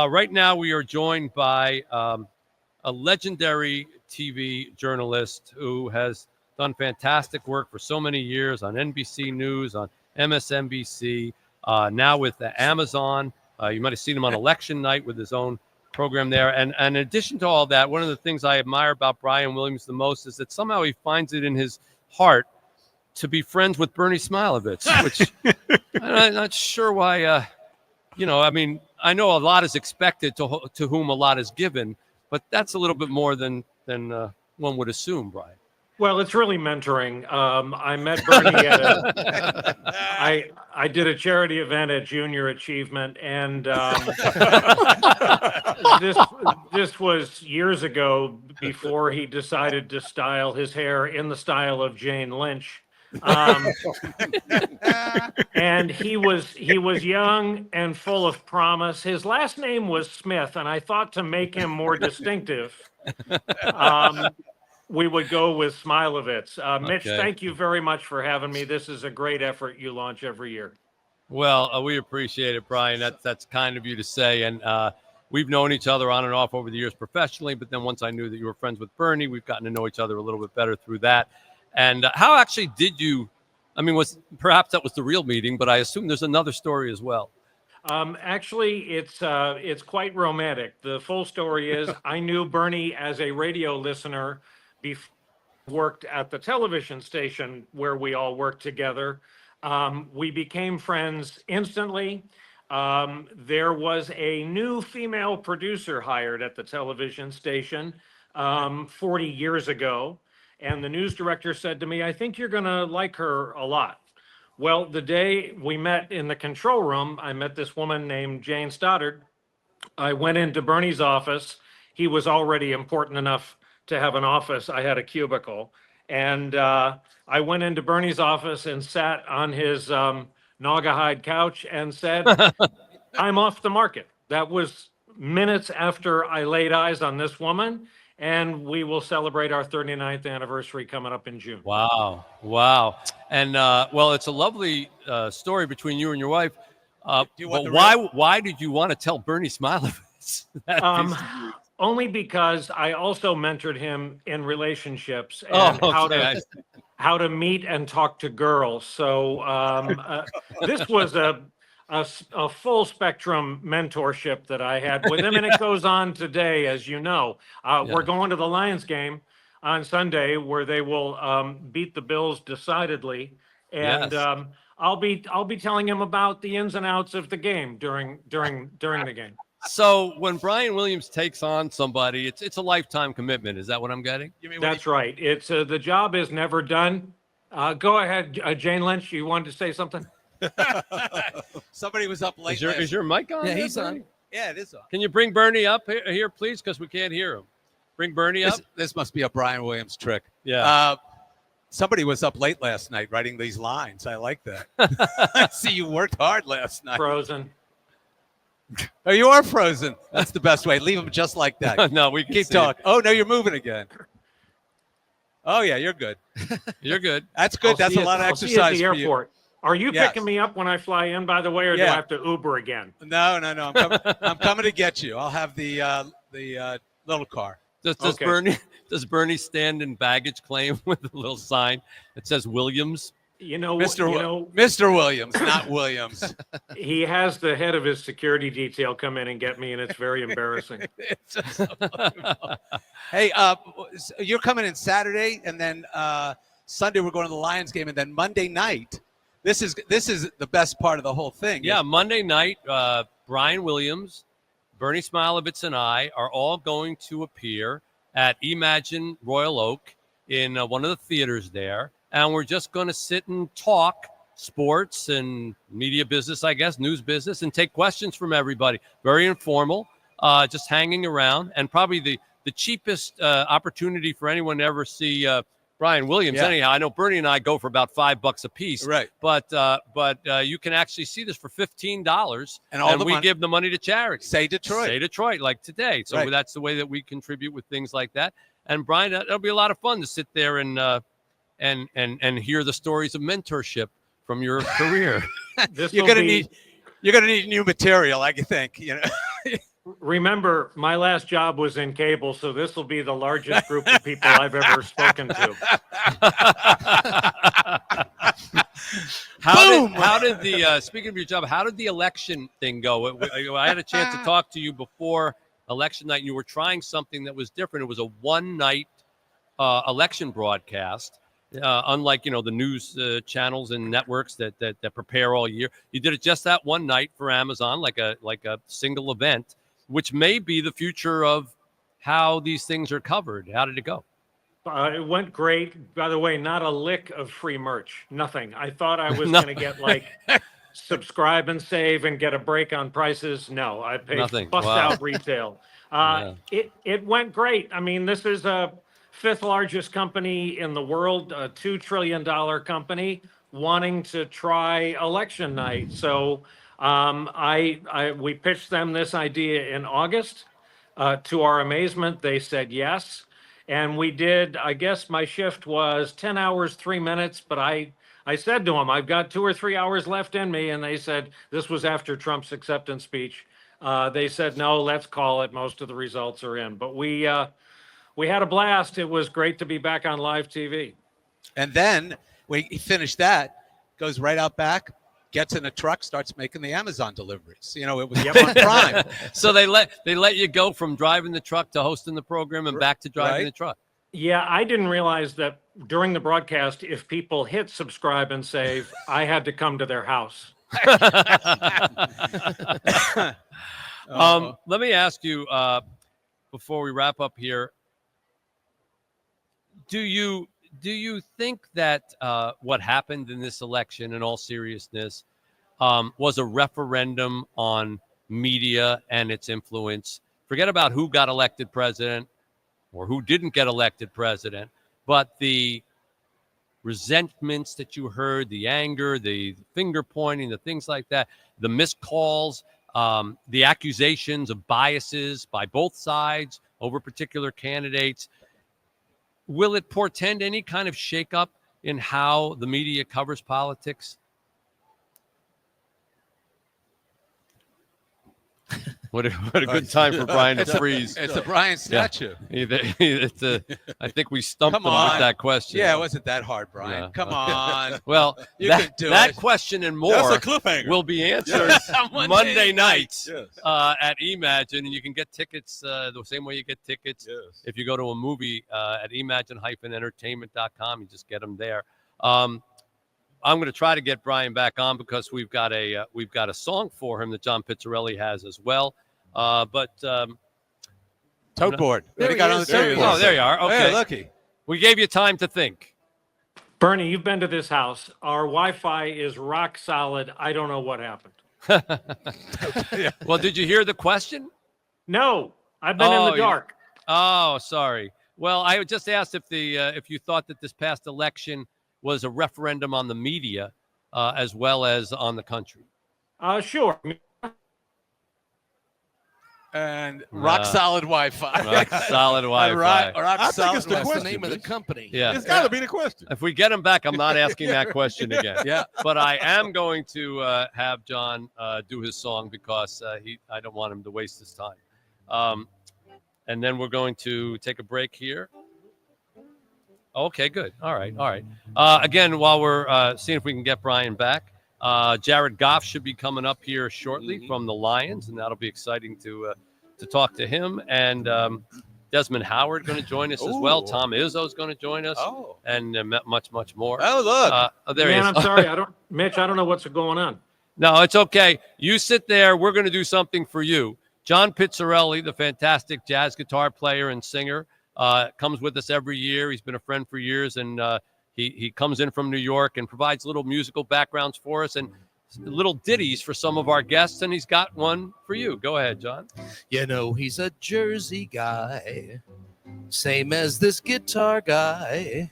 Right now, we are joined by a legendary TV journalist who has done fantastic work for so many years on NBC News, on MSNBC, now with Amazon. You might have seen him on election night with his own program there. And in addition to all that, one of the things I admire about Brian Williams the most is that somehow he finds it in his heart to be friends with Bernie Smilovitz, which I'm not sure why. I mean, I know a lot is expected to whom a lot is given, but that's a little bit more than one would assume, Brian. Well, it's really mentoring. I met Bernie at I did a charity event at Junior Achievement, and this was years ago before he decided to style his hair in the style of Jane Lynch. And he was young and full of promise. His last name was Smith, and I thought to make him more distinctive, we would go with Smilovitz. Mitch, thank you very much for having me. This is a great effort you launch every year. Well, we appreciate it, Brian. That's kind of you to say. And we've known each other on and off over the years professionally, but then once I knew that you were friends with Bernie, we've gotten to know each other a little bit better through that. And how actually did you, I mean, perhaps that was the real meeting, but I assume there's another story as well. Actually, it's quite romantic. The full story is I knew Bernie as a radio listener before he worked at the television station where we all worked together. We became friends instantly. There was a new female producer hired at the television station 40 years ago. And the news director said to me, I think you're going to like her a lot. Well, the day we met in the control room, I met this woman named Jane Stoddard. I went into Bernie's office. He was already important enough to have an office. I had a cubicle. And I went into Bernie's office and sat on his Naugahyde couch and said, I'm off the market. That was minutes after I laid eyes on this woman. And we will celebrate our 39th anniversary coming up in June. Wow. And, well, it's a lovely story between you and your wife. But why did you want to tell Bernie Smilovitz? Only because I also mentored him in relationships and how to meet and talk to girls. So this was a full spectrum mentorship that I had with him, and it goes on today, as you know. We're going to the Lions game on Sunday, where they will beat the Bills decidedly, and I'll be telling him about the ins and outs of the game during the game. So when Brian Williams takes on somebody, it's a lifetime commitment. Is that what I'm getting? That's right. It's the job is never done. Go ahead, Jane Lynch. You wanted to say something? Somebody was up late. Is your mic on? Yeah, he's on. Yeah, it is on. Can you bring Bernie up here please? Because we can't hear him. Bring Bernie up. This must be a Brian Williams trick. Yeah. Somebody was up late last night writing these lines. I like that. I see you worked hard last night. Frozen. Oh, you are frozen. That's the best way. Leave them just like that. No, we can keep talking. Oh, no, you're moving again. Oh, yeah, you're good. You're good. That's good. That's a lot of exercise for you. Are you picking me up when I fly in, by the way, or do I have to Uber again? No. I'm coming to get you. I'll have the little car. Does Bernie stand in baggage claim with a little sign that says Williams? Mr. Williams, not Williams. He has the head of his security detail come in and get me, and it's very embarrassing. Hey, you're coming in Saturday, and then Sunday we're going to the Lions game, and then Monday night. This is the best part of the whole thing. Yeah, Monday night, Brian Williams, Bernie Smilovitz, and I are all going to appear at Imagine Royal Oak in one of the theaters there. And we're just going to sit and talk sports and media business, I guess, news business, and take questions from everybody. Very informal, just hanging around. And probably the cheapest opportunity for anyone to ever see Brian Williams. Yeah. Anyhow, I know Bernie and I go for about $5 a piece. Right. But you can actually see this for $15. And we give the money to charity. Say Detroit, like today. So that's the way that we contribute with things like that. And Brian, that'll be a lot of fun to sit there and hear the stories of mentorship from your career. You're gonna need new material, I think. Remember, my last job was in cable, so this will be the largest group of people I've ever spoken to. How did the speaking of your job? How did the election thing go? I had a chance to talk to you before election night. And you were trying something that was different. It was a one-night election broadcast, unlike the news channels and networks that prepare all year. You did it just that one night for Amazon, like a single event, which may be the future of how these things are covered. How did it go? It went great. By the way, not a lick of free merch. Nothing. I thought I was going to get like subscribe and save and get a break on prices. No, I paid Nothing. bust Wow. out retail. Yeah. It went great. I mean, this is a fifth largest company in the world, a $2 trillion company wanting to try election night. So we pitched them this idea in August. To our amazement, they said yes. And we did, I guess my shift was 10 hours, 3 minutes, but I said to them, I've got 2 or 3 hours left in me. And they said, this was after Trump's acceptance speech. They said, no, let's call it. Most of the results are in. But we had a blast. It was great to be back on live TV. And then when he finished that, goes right out back, gets in a truck, starts making the Amazon deliveries. It was on Prime. So they let you go from driving the truck to hosting the program and back to driving the truck. Yeah, I didn't realize that during the broadcast, if people hit subscribe and save, I had to come to their house. Let me ask you before we wrap up here. Do you think that what happened in this election, in all seriousness, was a referendum on media and its influence? Forget about who got elected president or who didn't get elected president, but the resentments that you heard, the anger, the finger pointing, the things like that, the missed calls, the accusations of biases by both sides over particular candidates. Will it portend any kind of shakeup in how the media covers politics? What a good time for Brian to freeze. It's a Brian statue. Yeah. I think we stumped him with that question. Yeah, it wasn't that hard, Brian. Yeah. Come on. Well, You can do that it. question and more That's a cliffhanger. will be answered Monday nights at Imagine, and you can get tickets the same way you get tickets if you go to a movie at imagine-entertainment.com. You just get them there. I'm going to try to get Brian back on because we've got a song for him that John Pizzarelli has as well. Tote board. There They got he on is. the tote board. Oh, there you are. Okay, Hey, lucky. we gave you time to think. Bernie, you've been to this house. Our Wi-Fi is rock solid. I don't know what happened. Well, did you hear the question? No, I've been in the dark. Oh, sorry. Well, I just asked if you thought that this past election was a referendum on the media as well as on the country. Sure. And rock solid Wi-Fi. Rock solid Wi-Fi. I think it's the That's question. the name of the company. Yeah. It's got to be the question. If we get him back, I'm not asking that question again. Yeah. But I am going to have John do his song because I don't want him to waste his time. And then we're going to take a break here. Okay, good. All right. Again, while we're seeing if we can get Brian back, Jared Goff should be coming up here shortly from the Lions, and that'll be exciting to talk to him. And Desmond Howard going to join us as well. Tom Izzo's going to join us, and much more. Oh, look. There he is. Man, I'm sorry. Mitch, I don't know what's going on. No, it's okay. You sit there. We're going to do something for you. John Pizzarelli, the fantastic jazz guitar player and singer, comes with us every year. He's been a friend for years, and he comes in from New York and provides little musical backgrounds for us and little ditties for some of our guests, and he's got one for you. Go ahead, John. You know, he's a Jersey guy, same as this guitar guy.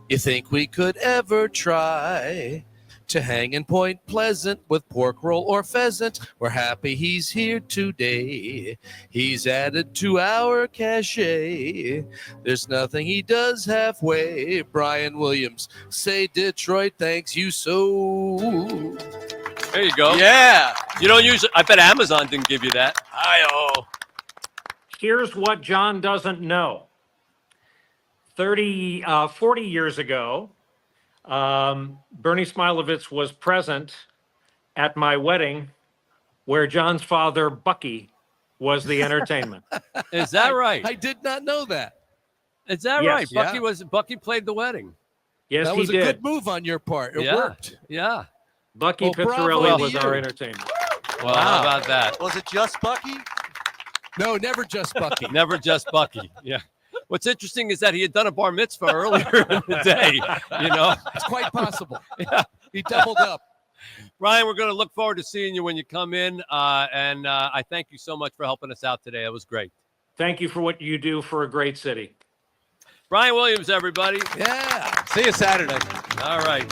You think we could ever try to hang in Point Pleasant with pork roll or pheasant? We're happy he's here today. He's added to our cachet. There's nothing he does halfway. Brian Williams, say Detroit thanks you so. There you go. Yeah. You don't usually. I bet Amazon didn't give you that. Hi-oh. Here's what John doesn't know. 40 years ago, Bernie Smilovitz was present at my wedding where John's father, Bucky, was the entertainment. Is that right? I did not know that. Is that Yes. right? Bucky played the wedding. Yes, That he was a did. good move on your part. It Yeah. worked. Yeah. Bucky Well, bravo Pizzarelli to was you. our entertainment. Well, how about that? Was it just Bucky? No, never just Bucky. Never just Bucky. Yeah. What's interesting is that he had done a bar mitzvah earlier in the day. You know, It's quite possible. Yeah. He doubled up. Brian, we're going to look forward to seeing you when you come in. And I thank you so much for helping us out today. It was great. Thank you for what you do for a great city. Brian Williams, everybody. Yeah. See you Saturday. All right.